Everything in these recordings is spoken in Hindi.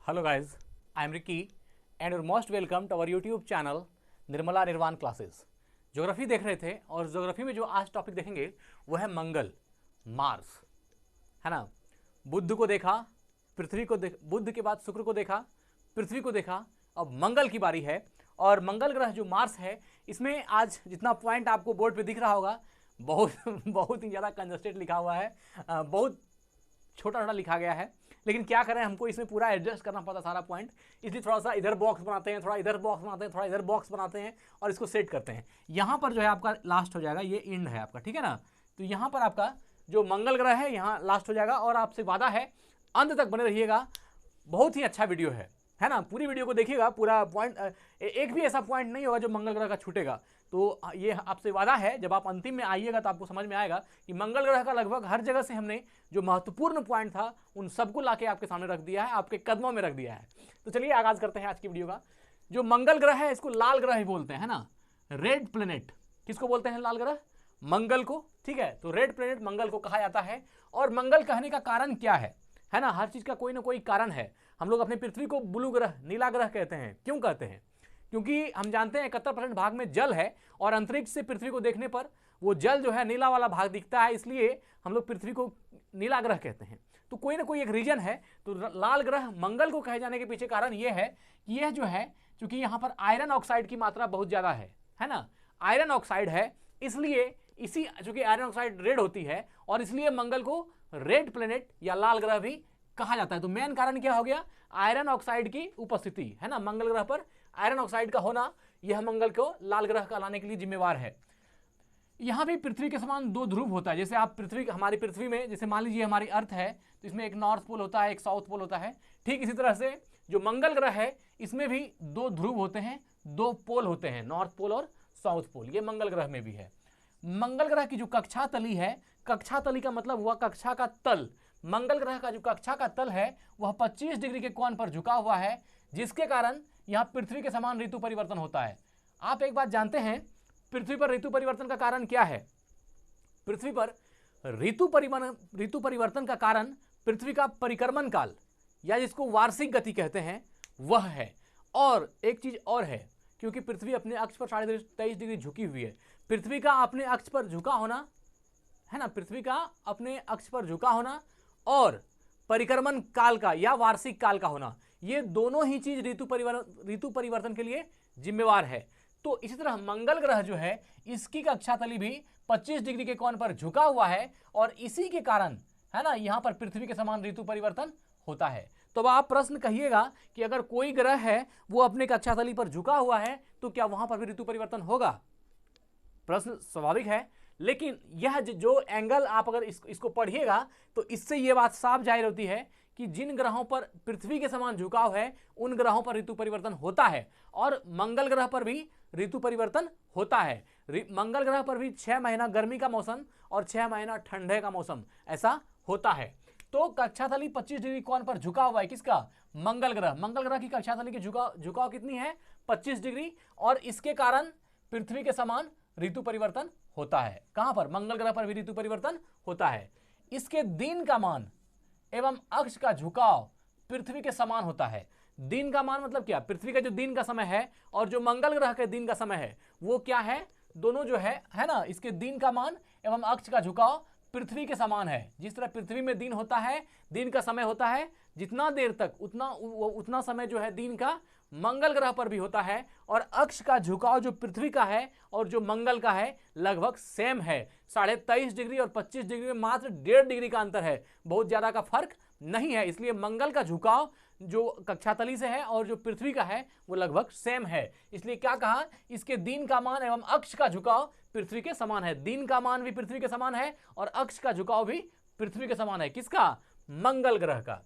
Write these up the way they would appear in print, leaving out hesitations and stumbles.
Hello guys, I am Ricky and you're most welcome to our YouTube channel Nirmala निर्वाण क्लासेस। ज्योग्राफी देख रहे थे और ज्योग्राफी में जो आज टॉपिक देखेंगे वो है मंगल, मार्स, है ना। बुध को देखा, पृथ्वी को बुध के बाद शुक्र को देखा, पृथ्वी को देखा, अब मंगल की बारी है। और मंगल ग्रह जो मार्स है, इसमें आज जितना पॉइंट आपको बोर्ड पे दिख रहा होगा बहुत ही ज़्यादा कंजस्टेड लिखा हुआ है, बहुत छोटा छोटा लिखा गया है, लेकिन क्या करें, हमको इसमें पूरा एडजस्ट करना पड़ता सारा पॉइंट, इसलिए थोड़ा सा इधर बॉक्स बनाते हैं, थोड़ा इधर बॉक्स बनाते हैं, थोड़ा इधर बॉक्स बनाते हैं और इसको सेट करते हैं। यहाँ पर जो है आपका लास्ट हो जाएगा, ये एंड है आपका, ठीक है ना। तो यहाँ पर आपका जो मंगल ग्रह है यहाँ लास्ट हो जाएगा और आपसे वादा है अंत तक बने रहिएगा। बहुत ही अच्छा वीडियो है ना। पूरी वीडियो को देखिएगा, पूरा पॉइंट, एक भी ऐसा पॉइंट नहीं होगा जो मंगल ग्रह का छूटेगा। तो ये आपसे वादा है, जब आप अंतिम में आइएगा तो आपको समझ में आएगा कि मंगल ग्रह का लगभग हर जगह से हमने जो महत्वपूर्ण पॉइंट था उन सबको लाके आपके सामने रख दिया है, आपके कदमों में रख दिया है। तो चलिए आगाज करते हैं आज की वीडियो का। जो मंगल ग्रह है इसको लाल ग्रह ही बोलते हैं, है ना, रेड प्लेनेट। किसको बोलते हैं लाल ग्रह? मंगल को, ठीक है। तो रेड प्लेनेट मंगल को कहा जाता है। और मंगल कहने का कारण क्या है ना। हर चीज का कोई ना कोई कारण है। हम लोग अपने पृथ्वी को ब्लू ग्रह, नीला ग्रह कहते हैं। क्यों कहते हैं? क्योंकि हम जानते हैं 71% भाग में जल है और अंतरिक्ष से पृथ्वी को देखने पर वो जल जो है नीला वाला भाग दिखता है, इसलिए हम लोग पृथ्वी को नीला ग्रह कहते हैं। तो कोई ना कोई एक रीजन है। तो लाल ग्रह मंगल को कहे जाने के पीछे कारण ये है कि यह जो है, चूंकि यहाँ पर आयरन ऑक्साइड की मात्रा बहुत ज्यादा है ना, आयरन ऑक्साइड है, इसलिए इसी चूंकि आयरन ऑक्साइड रेड होती है और इसलिए मंगल को रेड प्लेनेट या लाल ग्रह भी कहा जाता है। तो मेन कारण क्या हो गया? आयरन ऑक्साइड की उपस्थिति, है ना। मंगल ग्रह पर आयरन ऑक्साइड का होना, यह मंगल को लाल ग्रह कहलाने के लिए जिम्मेवार है। यहां भी पृथ्वी के समान दो ध्रुव होता है। जैसे आप हमारी पृथ्वी में, जैसे मान लीजिए हमारी अर्थ है, तो इसमें एक नॉर्थ पोल होता है, एक साउथ पोल होता है। ठीक इसी तरह से जो मंगल ग्रह है इसमें भी दो ध्रुव होते हैं, दो पोल होते हैं, नॉर्थ पोल और साउथ पोल। ये मंगल ग्रह में भी है। मंगल ग्रह की जो कक्षा तली है, कक्षा तली का मतलब हुआ कक्षा का तल। मंगल ग्रह का जो कक्षा का तल है वह 25 डिग्री के कोण पर झुका हुआ है, जिसके कारण यहां पृथ्वी के समान ऋतु परिवर्तन होता है। आप एक बात जानते हैं, पृथ्वी पर ऋतु परिवर्तन का कारण क्या है? पृथ्वी पर ऋतु परिवर्तन का कारण पृथ्वी का परिक्रमण काल, या जिसको वार्षिक गति कहते हैं, वह है। और एक चीज और है, क्योंकि पृथ्वी अपने अक्ष पर 23.5 डिग्री झुकी हुई है। पृथ्वी का अपने अक्ष पर झुका होना, है ना, पृथ्वी का अपने अक्ष पर झुका होना और परिक्रमण काल का या वार्षिक काल का होना, ये दोनों ही चीज ऋतु परिवर्तन के लिए जिम्मेवार है। तो इसी तरह मंगल ग्रह जो है इसकी कक्षा तली भी 25 डिग्री के कोण पर झुका हुआ है और इसी के कारण, है ना, यहां पर पृथ्वी के समान ऋतु परिवर्तन होता है। तो अब आप प्रश्न कहिएगा कि अगर कोई ग्रह है वो अपने कक्षा तली पर झुका हुआ है तो क्या वहां पर भी ऋतु परिवर्तन होगा? प्रश्न स्वाभाविक है, लेकिन यह जो एंगल आप अगर इसको पढ़िएगा तो इससे यह बात साफ जाहिर होती है कि जिन ग्रहों पर पृथ्वी के समान झुकाव है उन ग्रहों पर ऋतु परिवर्तन होता है और मंगल ग्रह पर भी ऋतु परिवर्तन होता है। मंगल ग्रह पर भी 6 महीना गर्मी का मौसम और 6 महीना ठंडे का मौसम ऐसा होता है। तो कक्षातली 25 डिग्री कोण पर झुका हुआ है किसका? मंगल ग्रह। मंगल ग्रह की कक्षातली की झुकाव कितनी है? 25 डिग्री, और इसके कारण पृथ्वी के समान ऋतु परिवर्तन होता है। कहां पर? मंगल ग्रह पर भी ऋतु परिवर्तन होता है। इसके दिन का मान एवं अक्ष का झुकाव पृथ्वी के समान होता है। दिन का मान मतलब क्या? पृथ्वी का जो दिन का समय है और जो मंगल ग्रह के दिन का समय है वो क्या है? दोनों जो है ना, इसके दिन का मान एवं अक्ष का झुकाव पृथ्वी के समान है। जिस तरह पृथ्वी में दिन होता है, दिन का समय होता है, जितना देर तक उतना समय जो है दिन का मंगल ग्रह पर भी होता है। और अक्ष का झुकाव जो पृथ्वी का है और जो मंगल का है लगभग सेम है। 23.5 डिग्री और 25 डिग्री में मात्र 1.5 डिग्री का अंतर है, बहुत ज्यादा का फर्क नहीं है। इसलिए मंगल का झुकाव जो कक्षातली से है और जो पृथ्वी का है वो लगभग सेम है। इसलिए क्या कहा? इसके दिन का मान एवं अक्ष का झुकाव पृथ्वी के समान है। दिन का मान भी पृथ्वी के समान है और अक्ष का झुकाव भी पृथ्वी के समान है। किसका? मंगल ग्रह का।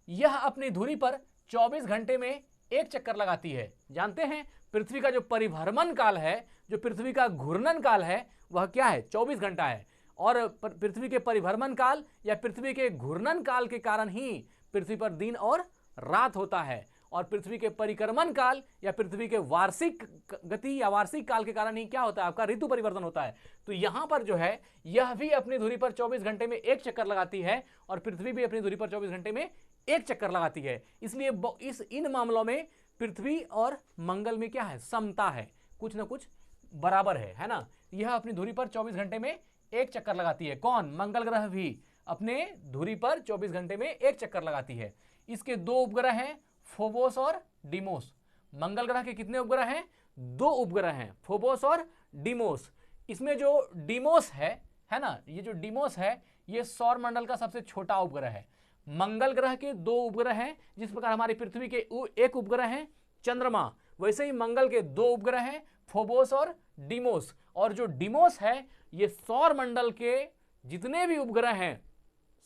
यह अपनी धुरी पर 24 घंटे में एक चक्कर लगाती है। जानते हैं पृथ्वी का जो परिभ्रमण काल है, जो पृथ्वी का घूर्णन काल है, वह क्या है? 24 घंटा है। और पृथ्वी के परिभ्रमण काल या पृथ्वी के घूर्णन काल के कारण ही पृथ्वी पर दिन और रात होता है। और पृथ्वी के परिक्रमण काल या पृथ्वी के वार्षिक गति या वार्षिक काल के कारण ही क्या होता है? आपका ऋतु परिवर्तन होता है। तो यहां पर जो है यह भी अपनी धुरी पर 24 घंटे में एक चक्कर लगाती है और पृथ्वी भी अपनी धुरी पर 24 घंटे में एक चक्कर लगाती है। इसलिए इन मामलों में पृथ्वी और मंगल में क्या है, समता है, कुछ ना कुछ बराबर है ना। यह अपनी धुरी पर 24 घंटे में एक चक्कर लगाती है। कौन? मंगल ग्रह भी अपने धुरी पर 24 घंटे में एक चक्कर लगाती है। इसके दो उपग्रह हैं, फोबोस और डीमोस। मंगल ग्रह के कितने उपग्रह हैं? दो उपग्रह हैं, फोबोस और डीमोस। इसमें जो डीमोस है ना, ये जो डीमोस है ये सौर मंडल का सबसे छोटा उपग्रह है। मंगल ग्रह के दो उपग्रह हैं, जिस प्रकार हमारी पृथ्वी के एक उपग्रह है चंद्रमा, वैसे ही मंगल के दो उपग्रह हैं, फोबोस और डीमोस। और जो डीमोस है ये सौर मंडल के जितने भी उपग्रह हैं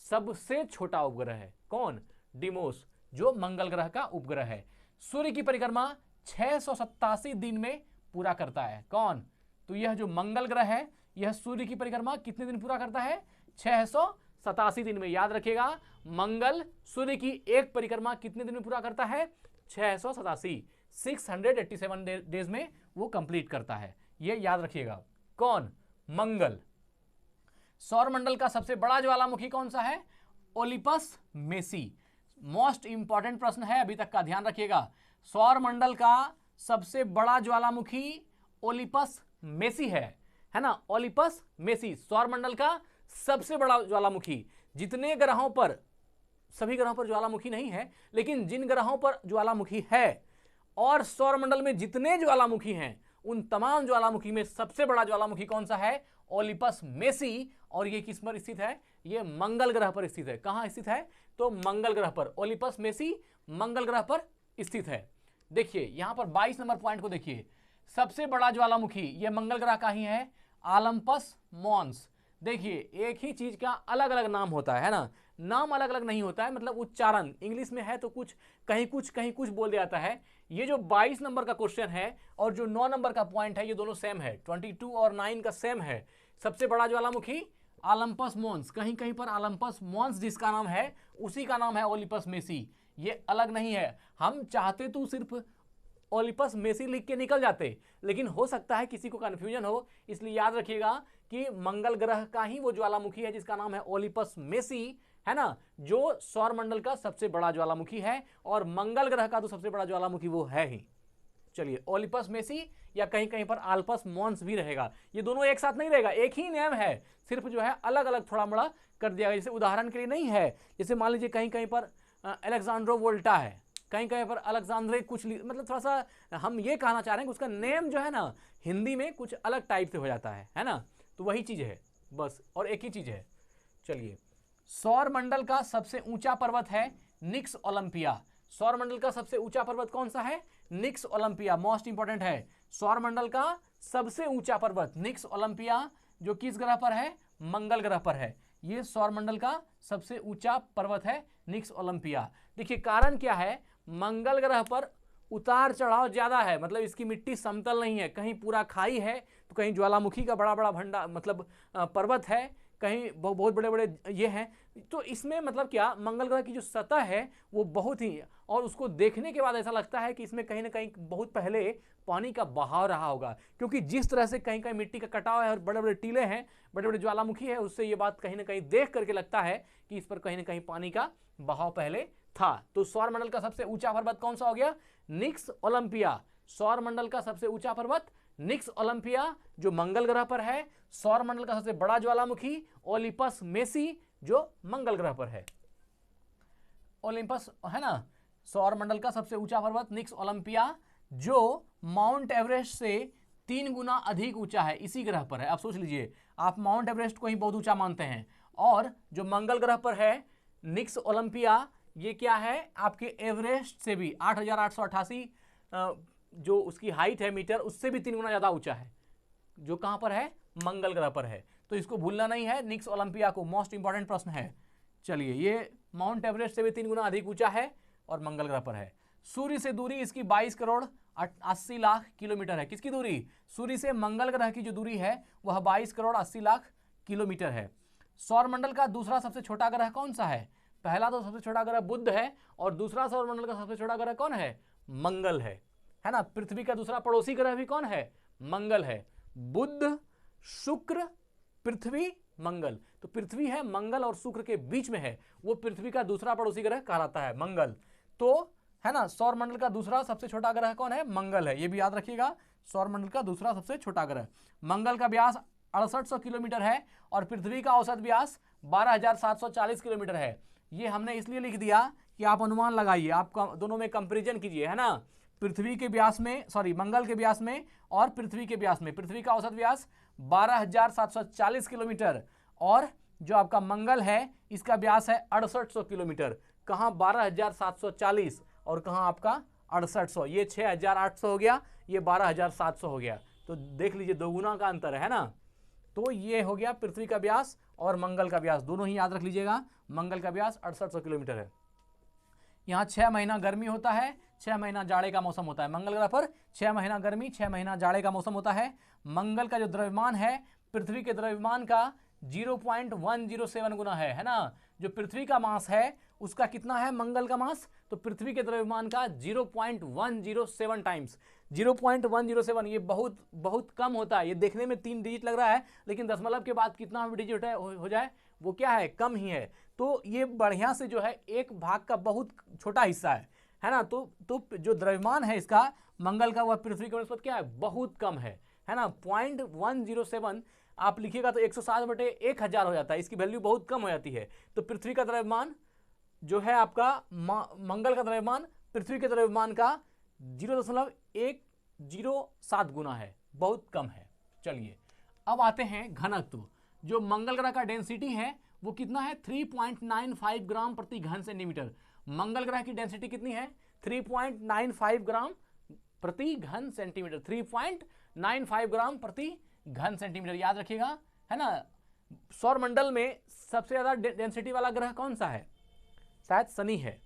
सबसे छोटा उपग्रह है। कौन? डीमोस, जो मंगल ग्रह का उपग्रह है। सूर्य की परिक्रमा 687 दिन में पूरा करता है। कौन? तो यह जो मंगल ग्रह है यह सूर्य की परिक्रमा कितने दिन पूरा करता है? 687 दिन में। याद रखिएगा, मंगल सूर्य की एक परिक्रमा कितने दिन में पूरा करता है? 687, 687 डेज में वो कंप्लीट करता है। ये याद रखिएगा। कौन? मंगल। सौर मंडल का सबसे बड़ा ज्वालामुखी कौन सा है? Olympus Messi. मोस्ट इंपॉर्टेंट प्रश्न है, अभी तक का ध्यान रखिएगा। सौर मंडल का सबसे बड़ा ज्वालामुखी ओलिपस मेसी है ना। ओलिपस मेसी सौर मंडल का सबसे बड़ा ज्वालामुखी। जितने ग्रहों पर, सभी ग्रहों पर ज्वालामुखी नहीं है, लेकिन जिन ग्रहों पर ज्वालामुखी है और सौर मंडल में जितने ज्वालामुखी हैं उन तमाम ज्वालामुखी में सबसे बड़ा ज्वालामुखी कौन सा है? Olympus Messi. और ये किस पर स्थित है? ये मंगल ग्रह पर स्थित है। कहां स्थित है? तो मंगल ग्रह पर। ओलिपस मेसी मंगल ग्रह पर स्थित है। देखिए यहां पर 22 नंबर पॉइंट को देखिए। सबसे बड़ा ज्वालामुखी ये मंगल ग्रह का ही है, ओलंपस मॉन्स। देखिए एक ही चीज का अलग अलग नाम होता है ना, नाम अलग अलग नहीं होता है, मतलब उच्चारण इंग्लिश में है तो कुछ कहीं कुछ बोल दिया जाता है। ये जो 22 नंबर का क्वेश्चन है और जो 9 नंबर का पॉइंट है ये दोनों सेम है, 22 और 9 का सेम है। सबसे बड़ा ज्वालामुखी ओलंपस मॉन्स, कहीं कहीं पर ओलंपस मॉन्स जिसका नाम है उसी का नाम है ओलिपस मेसी। ये अलग नहीं है। हम चाहते तो सिर्फ ओलिपस मेसी लिख के निकल जाते, लेकिन हो सकता है किसी को कंफ्यूजन हो, इसलिए याद रखिएगा कि मंगल ग्रह का ही वो ज्वालामुखी है जिसका नाम है ओलिपस मेसी, है ना, जो सौर मंडल का सबसे बड़ा ज्वालामुखी है। और मंगल ग्रह का तो सबसे बड़ा ज्वालामुखी वो है ही। चलिए, ओलिपस मेसी या कहीं कहीं पर ओलंपस मॉन्स भी रहेगा, ये दोनों एक साथ नहीं रहेगा, एक ही नेम है, सिर्फ जो है अलग अलग थोड़ा मोड़ा कर दिया गया। जैसे उदाहरण के लिए नहीं है, जैसे मान लीजिए कहीं कहीं पर अलेक्जेंड्रो वोल्टा है, कहीं कहीं पर अलेक्जेंड्रे कुछ, मतलब थोड़ा सा हम ये कहना चाह रहे हैं कि उसका नेम जो है ना हिंदी में कुछ अलग टाइप से हो जाता है ना, तो वही चीज़ है बस, और एक ही चीज़ है। चलिए, सौर मंडल का सबसे ऊंचा पर्वत है निक्स ओलंपिया। सौर मंडल का सबसे ऊंचा पर्वत कौन सा है? निक्स ओलंपिया। मोस्ट इंपॉर्टेंट है, सौर मंडल का सबसे ऊंचा पर्वत निक्स ओलंपिया, जो किस ग्रह पर है? मंगल ग्रह पर है। ये सौर मंडल का सबसे ऊंचा पर्वत है निक्स ओलंपिया। देखिए कारण क्या है, मंगल ग्रह पर उतार चढ़ाव ज्यादा है, मतलब इसकी मिट्टी समतल नहीं है, कहीं पूरा खाई है तो कहीं ज्वालामुखी का बड़ा बड़ा भंडार मतलब पर्वत है, कहीं बहुत बड़े बड़े ये हैं। तो इसमें मतलब क्या, मंगल ग्रह की जो सतह है वो बहुत ही, और उसको देखने के बाद ऐसा लगता है कि इसमें कहीं ना कहीं बहुत पहले पानी का बहाव रहा होगा, क्योंकि जिस तरह से कहीं कहीं मिट्टी का कटाव है और बड़े बड़े टीले हैं, बड़े बड़े ज्वालामुखी है, उससे ये बात कहीं ना कहीं देख करके लगता है कि इस पर कहीं ना कहीं पानी का बहाव पहले था। तो सौर मंडल का सबसे ऊंचा पर्वत कौन सा हो गया? निक्स ओलंपिया। सौर मंडल का सबसे ऊंचा पर्वत निक्स ओलंपिया, जो मंगल ग्रह पर है। सौर मंडल का सबसे बड़ा ज्वालामुखी ओलिपस मेसी, जो मंगल ग्रह पर है। ओलिम्पस है ना, सौर मंडल का सबसे ऊंचा पर्वत निक्स ओलंपिया, जो माउंट एवरेस्ट से 3 गुना अधिक ऊंचा है, इसी ग्रह पर है। आप सोच लीजिए, आप माउंट एवरेस्ट को ही बहुत ऊंचा मानते हैं, और जो मंगल ग्रह पर है निक्स ओलंपिया, ये क्या है, आपके एवरेस्ट से भी 8,888 जो उसकी हाइट है मीटर, उससे भी 3 गुना ज्यादा ऊंचा है, जो कहां पर है? मंगल ग्रह पर है। तो इसको भूलना नहीं है, निक्स ओलंपिया को। मोस्ट इंपॉर्टेंट प्रश्न है। चलिए, ये माउंट एवरेस्ट से भी 3 गुना अधिक ऊंचा है और मंगल ग्रह पर है। सूर्य से दूरी इसकी 22 करोड़ 80 लाख किलोमीटर है। किसकी दूरी? सूर्य से मंगल ग्रह की जो दूरी है वह 22 करोड़ 80 लाख किलोमीटर है। सौर मंडल का दूसरा सबसे छोटा ग्रह कौन सा है? पहला तो सबसे छोटा ग्रह बुध है, और दूसरा सौर मंडल का सबसे छोटा ग्रह कौन है? मंगल है ना। पृथ्वी का दूसरा पड़ोसी ग्रह भी कौन है? मंगल है। बुध, शुक्र, पृथ्वी मंगल। तो पृथ्वी है मंगल और शुक्र के बीच में है, वो पृथ्वी का दूसरा पड़ोसी ग्रह कहलाता है मंगल। तो है ना, सौर मंडल का दूसरा सबसे छोटा ग्रह कौन है? मंगल है। ये भी याद रखिएगा, सौर मंडल का दूसरा सबसे छोटा ग्रह। मंगल का व्यास 6800 किलोमीटर है और पृथ्वी का औसत व्यास 12740 किलोमीटर है। ये हमने इसलिए लिख दिया कि आप अनुमान लगाइए, आप दोनों में कंपेरिजन कीजिए, है ना। पृथ्वी के व्यास में, सॉरी मंगल के व्यास में और पृथ्वी के व्यास में, पृथ्वी का औसत व्यास 12740 किलोमीटर और जो आपका मंगल है इसका व्यास है 6800 किलोमीटर। कहाँ 12740 और कहाँ आपका 6800। ये 6800 हो गया, ये 12700 हो गया। तो देख लीजिए दोगुना का अंतर है ना। तो ये हो गया पृथ्वी का व्यास और मंगल का व्यास, दोनों ही याद रख लीजिएगा। मंगल का व्यास 6800 किलोमीटर है। यहाँ 6 महीना गर्मी होता है, 6 महीना जाड़े का मौसम होता है। मंगल ग्रह पर 6 महीना गर्मी, 6 महीना जाड़े का मौसम होता है। मंगल का जो द्रव्यमान है पृथ्वी के द्रव्यमान का 0.107 गुना है ना। जो पृथ्वी का मास है उसका कितना है मंगल का मास? तो पृथ्वी के द्रव्यमान का 0.107 टाइम्स। 0.107 ये बहुत बहुत कम होता है। ये देखने में 3 डिजिट लग रहा है, लेकिन दशमलव के बाद कितना डिजिट हो जाए वो क्या है? कम ही है। तो ये बढ़िया से जो है एक भाग का बहुत छोटा हिस्सा है ना। तो जो द्रव्यमान है इसका मंगल का वह पृथ्वी के निस्बत क्या है? बहुत कम है ना। 0.107 आप लिखिएगा तो 107/1000 हो जाता है, इसकी वैल्यू बहुत कम हो जाती है। तो पृथ्वी का द्रव्यमान जो है आपका मंगल का द्रव्यमान पृथ्वी के द्रव्यमान का 0.107 गुना है, बहुत कम है। चलिए अब आते हैं घनत्व। जो मंगल ग्रह का डेंसिटी है वो कितना है? 3.95 ग्राम प्रति घन सेंटीमीटर। मंगल ग्रह की डेंसिटी कितनी है? 3.95 ग्राम प्रति घन सेंटीमीटर। 3.95 ग्राम प्रति घन सेंटीमीटर याद रखिएगा, है ना। सौर मंडल में सबसे ज्यादा डेंसिटी वाला ग्रह कौन सा है? शायद शनि है।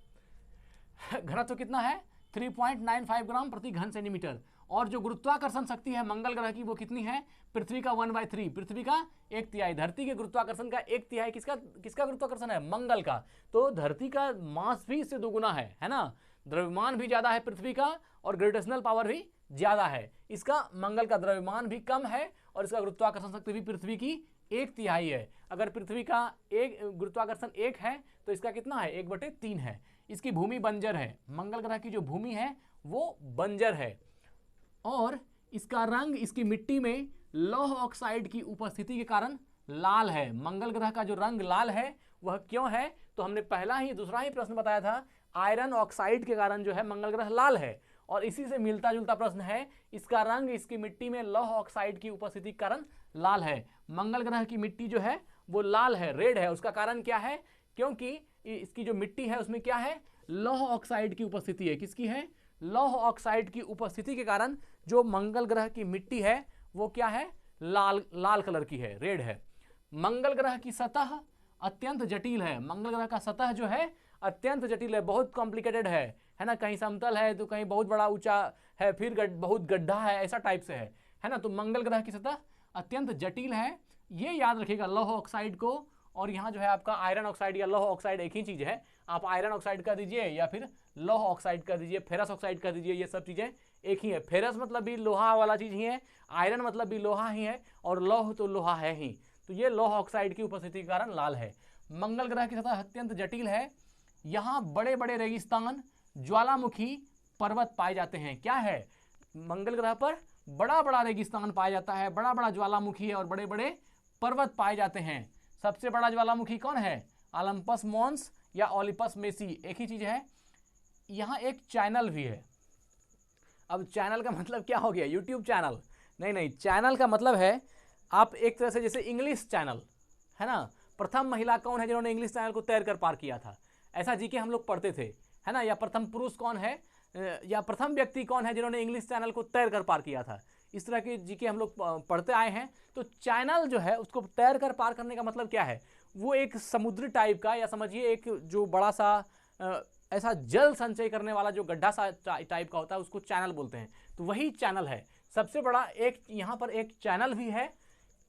घनत्व कितना है? 3.95 ग्राम प्रति घन सेंटीमीटर। और जो गुरुत्वाकर्षण शक्ति है मंगल ग्रह की वो कितनी है? पृथ्वी का 1/3, पृथ्वी का 1/3। धरती के गुरुत्वाकर्षण का 1/3 किसका गुरुत्वाकर्षण है? मंगल का। तो धरती का मास भी इससे दोगुना है ना। द्रव्यमान भी ज्यादा है पृथ्वी का और ग्रेविटेशनल पावर भी ज्यादा है। इसका मंगल का द्रव्यमान भी कम है और इसका गुरुत्वाकर्षण शक्ति भी पृथ्वी की 1/3 है। अगर पृथ्वी का एक गुरुत्वाकर्षण 1 है तो इसका कितना है? 1/3 है। इसकी भूमि बंजर है। मंगल ग्रह की जो भूमि है वो बंजर है और इसका रंग इसकी मिट्टी में लौह ऑक्साइड की उपस्थिति के कारण लाल है। मंगल ग्रह का जो रंग लाल है वह क्यों है? तो हमने दूसरा ही प्रश्न बताया था, आयरन ऑक्साइड के कारण जो है मंगल ग्रह लाल है। और इसी से मिलता जुलता प्रश्न है, इसका रंग इसकी मिट्टी में लौह ऑक्साइड की उपस्थिति के कारण लाल है। मंगल ग्रह की मिट्टी जो है वो लाल है, रेड है। उसका कारण क्या है? क्योंकि इसकी जो मिट्टी है उसमें क्या है? लौह ऑक्साइड की उपस्थिति है। किसकी है? लौह ऑक्साइड की उपस्थिति के कारण जो मंगल ग्रह की मिट्टी है वो क्या है? लाल कलर की है, रेड है। मंगल ग्रह की सतह अत्यंत जटिल है। मंगल ग्रह का सतह जो है अत्यंत जटिल है, बहुत कॉम्प्लिकेटेड है ना। कहीं समतल है तो कहीं बहुत बड़ा ऊंचा है, फिर बहुत गड्ढा है, ऐसा टाइप से है ना। तो मंगल ग्रह की सतह अत्यंत जटिल है, ये याद रखिएगा लौह ऑक्साइड को। और यहाँ जो है आपका आयरन ऑक्साइड या लौह ऑक्साइड एक ही चीज है। आप आयरन ऑक्साइड कर दीजिए या फिर लौह ऑक्साइड कर दीजिए, फेरस ऑक्साइड कर दीजिए, ये सब चीजें एक ही है। फेरस मतलब भी लोहा वाला चीज ही है, आयरन मतलब भी लोहा ही है और लौह तो लोहा है ही। तो ये लौह ऑक्साइड की उपस्थिति के कारण लाल है। मंगल ग्रह की सतह अत्यंत जटिल है। यहाँ बड़े बड़े रेगिस्तान, ज्वालामुखी पर्वत पाए जाते हैं। क्या है? मंगल ग्रह पर बड़ा बड़ा रेगिस्तान पाया जाता है, बड़ा बड़ा ज्वालामुखी है और बड़े बड़े पर्वत पाए जाते हैं। सबसे बड़ा ज्वालामुखी कौन है? ओलंपस मॉन्स या ओलिपस मेसी, एक ही चीज है। यहाँ एक चैनल भी है। अब चैनल का मतलब क्या हो गया? यूट्यूब चैनल नहीं, चैनल का मतलब है आप एक तरह से जैसे इंग्लिश चैनल है ना। प्रथम महिला कौन है जिन्होंने इंग्लिश चैनल को तैर कर पार किया था? ऐसा जीके हम लोग पढ़ते थे, है ना। या प्रथम पुरुष कौन है या प्रथम व्यक्ति कौन है जिन्होंने इंग्लिश चैनल को तैर कर पार किया था? इस तरह के जीके हम लोग पढ़ते आए हैं। तो चैनल जो है उसको तैर कर पार करने का मतलब क्या है? वो एक समुद्री टाइप का, या समझिए एक जो बड़ा सा ऐसा जल संचय करने वाला जो गड्ढा सा टाइप का होता है उसको चैनल बोलते हैं। तो वही चैनल है। सबसे बड़ा एक यहाँ पर एक चैनल भी है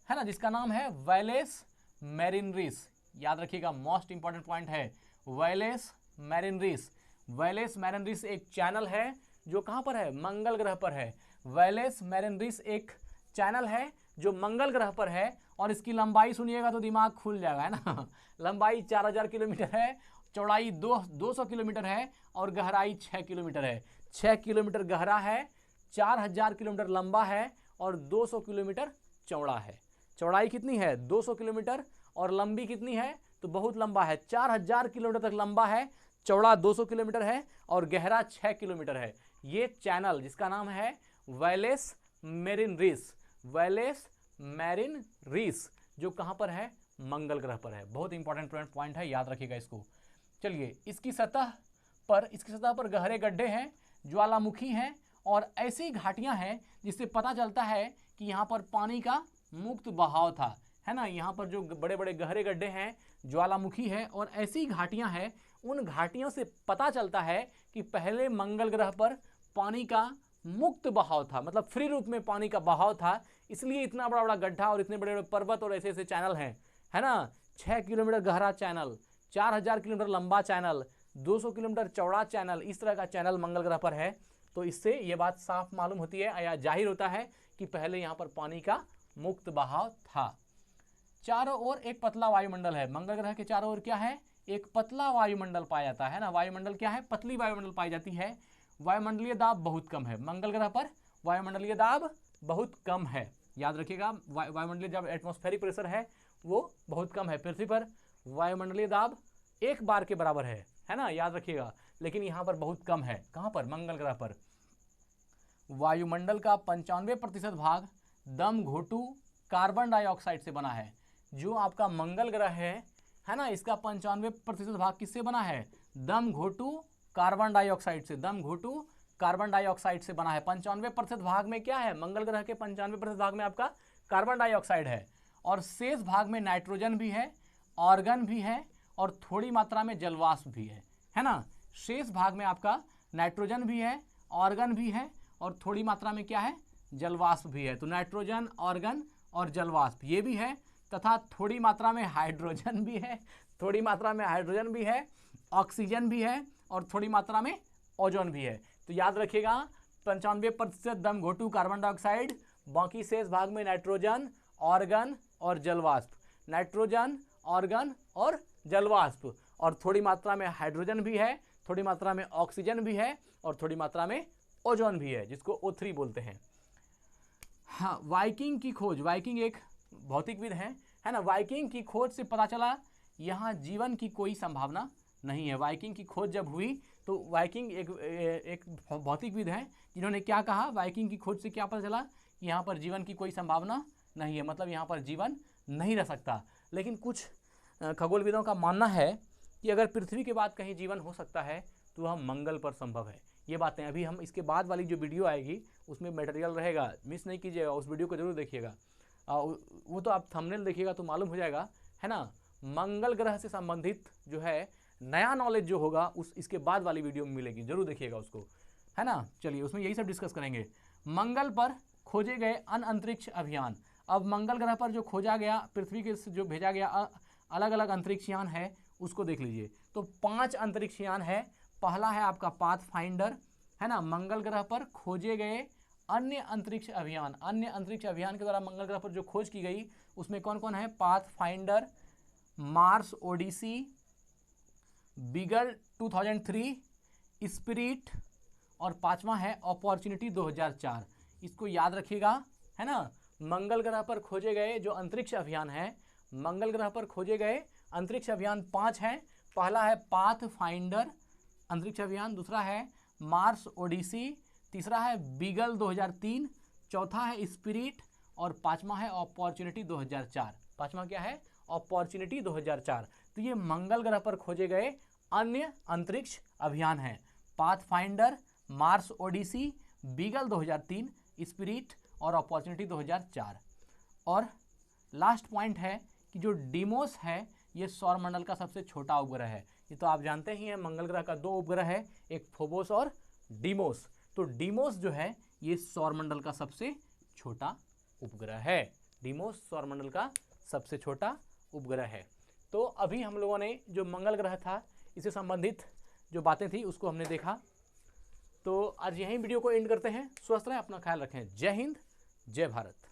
ना, जिसका नाम है वैलेस मैरिनरीस। याद रखिएगा, मोस्ट इंपॉर्टेंट पॉइंट है वैलेस मैरिनरीस। वैलेस मैरिनरीस एक चैनल है जो कहाँ पर है? मंगल ग्रह पर है। वैलेस मैरिनरीस एक चैनल है जो मंगल ग्रह पर है, और इसकी लंबाई सुनिएगा तो दिमाग खुल जाएगा, है ना। लंबाई 4000 किलोमीटर है, चौड़ाई 200 किलोमीटर है और गहराई 6 किलोमीटर है। 6 किलोमीटर गहरा है, 4000 किलोमीटर लंबा है और 200 किलोमीटर चौड़ा है। चौड़ाई कितनी है? 200 किलोमीटर, और लंबी कितनी है? तो बहुत लंबा है, 4000 किलोमीटर तक लंबा है, चौड़ा 200 किलोमीटर है और गहरा 6 किलोमीटर है। ये चैनल जिसका नाम है वैलेस मेरिन रीस, वैलेस मेरिन रीस, जो कहां पर है? मंगल ग्रह पर है। बहुत इंपॉर्टेंट पॉइंट है, याद रखिएगा इसको। चलिए, इसकी सतह पर गहरे गड्ढे हैं, ज्वालामुखी हैं और ऐसी घाटियां हैं जिससे पता चलता है कि यहाँ पर पानी का मुक्त बहाव था, है ना। यहाँ पर जो बड़े बड़े गहरे गड्ढे हैं, ज्वालामुखी है और ऐसी घाटियां हैं, उन घाटियों से पता चलता है कि पहले मंगल ग्रह पर पानी का मुक्त बहाव था, मतलब फ्री रूप में पानी का बहाव था, इसलिए इतना बड़ा बड़ा गड्ढा और इतने बड़े बड़े पर्वत और ऐसे ऐसे चैनल हैं, है ना। 6 किलोमीटर गहरा चैनल, 4000 किलोमीटर लंबा चैनल, 200 किलोमीटर चौड़ा चैनल, इस तरह का चैनल मंगल ग्रह पर है। तो इससे ये बात साफ मालूम होती है या जाहिर होता है कि पहले यहाँ पर पानी का मुक्त बहाव था। चारों ओर एक पतला वायुमंडल है। मंगल ग्रह के चारों ओर क्या है? एक पतला वायुमंडल पाया जाता है ना। वायुमंडल क्या है? पतली वायुमंडल पाई जाती है। वायुमंडलीय दाब बहुत कम है। मंगल ग्रह पर वायुमंडलीय दाब बहुत कम है, याद रखिएगा। वायुमंडलीय जब एटमॉस्फेरिक प्रेशर है वो बहुत कम है। पृथ्वी पर वायुमंडलीय दाब 1 बार के बराबर है ना, याद रखिएगा। लेकिन यहाँ पर बहुत कम है। कहाँ पर? मंगल ग्रह पर। वायुमंडल का 95% भाग दम घोटू कार्बन डाइऑक्साइड से बना है। जो आपका मंगल ग्रह है ना, इसका 95% भाग किससे बना है? दम घोटू कार्बन डाइऑक्साइड से। दम घोटू कार्बन डाइऑक्साइड से बना है। 95% भाग में क्या है? मंगल ग्रह के 95% भाग में आपका कार्बन डाइऑक्साइड है और शेष भाग में नाइट्रोजन भी है, ऑर्गन भी है और थोड़ी मात्रा में जलवाष्प भी है ना। शेष भाग में आपका नाइट्रोजन भी है, ऑर्गन भी है और थोड़ी मात्रा में क्या है? जलवाष्प भी है। तो नाइट्रोजन, ऑर्गन और जलवाष्प ये भी है, तथा थोड़ी मात्रा में हाइड्रोजन भी है, थोड़ी मात्रा में हाइड्रोजन भी है, ऑक्सीजन भी है और थोड़ी मात्रा में ओजोन भी है। तो याद रखिएगा 95% दम घोटू कार्बन डाइऑक्साइड, बाकी शेष भाग में नाइट्रोजन, ऑर्गन और जलवाष्प। नाइट्रोजन, ऑर्गन और जलवाष्प, और थोड़ी मात्रा में हाइड्रोजन भी है, थोड़ी मात्रा में ऑक्सीजन भी है और थोड़ी मात्रा में ओजोन भी है, जिसको O3 बोलते हैं। हाँ, वाइकिंग की खोज। वाइकिंग एक भौतिकविद है ना। वाइकिंग की खोज से पता चला यहाँ जीवन की कोई संभावना नहीं है। वाइकिंग की खोज जब हुई तो वाइकिंग एक भौतिकविद है जिन्होंने क्या कहा? वाइकिंग की खोज से क्या पता चला कि यहाँ पर जीवन की कोई संभावना नहीं है, मतलब यहाँ पर जीवन नहीं रह सकता। लेकिन कुछ खगोलविदों का मानना है कि अगर पृथ्वी के बाद कहीं जीवन हो सकता है तो वह मंगल पर संभव है। ये बातें अभी हम इसके बाद वाली जो वीडियो आएगी उसमें मटेरियल रहेगा, मिस नहीं कीजिएगा, उस वीडियो को जरूर देखिएगा। वो तो आप थंबनेल देखिएगा तो मालूम हो जाएगा, है ना। मंगल ग्रह से संबंधित जो है नया नॉलेज जो होगा उस इसके बाद वाली वीडियो में मिलेगी, जरूर देखिएगा उसको, है ना। चलिए, उसमें यही सब डिस्कस करेंगे। मंगल पर खोजे गए अंतरिक्ष अभियान। अब मंगल ग्रह पर जो खोजा गया, पृथ्वी के जो भेजा गया अलग अलग अंतरिक्ष यान है उसको देख लीजिए। तो 5 अंतरिक्ष यान है। पहला है आपका पाथफाइंडर, है ना। मंगल ग्रह पर खोजे गए अन्य अंतरिक्ष अभियान। अन्य अंतरिक्ष अभियान के द्वारा मंगल ग्रह पर जो खोज की गई उसमें कौन कौन है? Pathfinder, Mars Odyssey, Beagle 2003, Spirit और 5वां है अपॉर्चुनिटी 2004। इसको याद रखिएगा, है ना। मंगल ग्रह पर खोजे गए जो अंतरिक्ष अभियान है, मंगल ग्रह पर खोजे गए अंतरिक्ष अभियान 5 हैं। पहला है पाथफाइंडर अंतरिक्ष अभियान, दूसरा है मार्स ओडिसी, तीसरा है बीगल 2003, चौथा है स्पिरिट और 5वां है अपॉर्चुनिटी 2004। 5वां क्या है? अपॉर्चुनिटी 2004। तो ये मंगल ग्रह पर खोजे गए अन्य अंतरिक्ष अभियान हैं। Pathfinder, Mars Odyssey, Beagle 2003, Spirit और अपॉर्चुनिटी 2004। और लास्ट पॉइंट है कि जो डीमोस है ये सौरमंडल का सबसे छोटा उपग्रह है। ये तो आप जानते ही हैं, मंगल ग्रह का 2 उपग्रह है, एक फोबोस और डीमोस। तो डीमोस जो है ये सौरमंडल का सबसे छोटा उपग्रह है। डीमोस सौरमंडल का सबसे छोटा उपग्रह है। तो अभी हम लोगों ने जो मंगल ग्रह था इससे संबंधित जो बातें थी उसको हमने देखा। तो आज यहीं वीडियो को एंड करते हैं। स्वस्थ रहें, अपना ख्याल रखें। जय हिंद, जय भारत।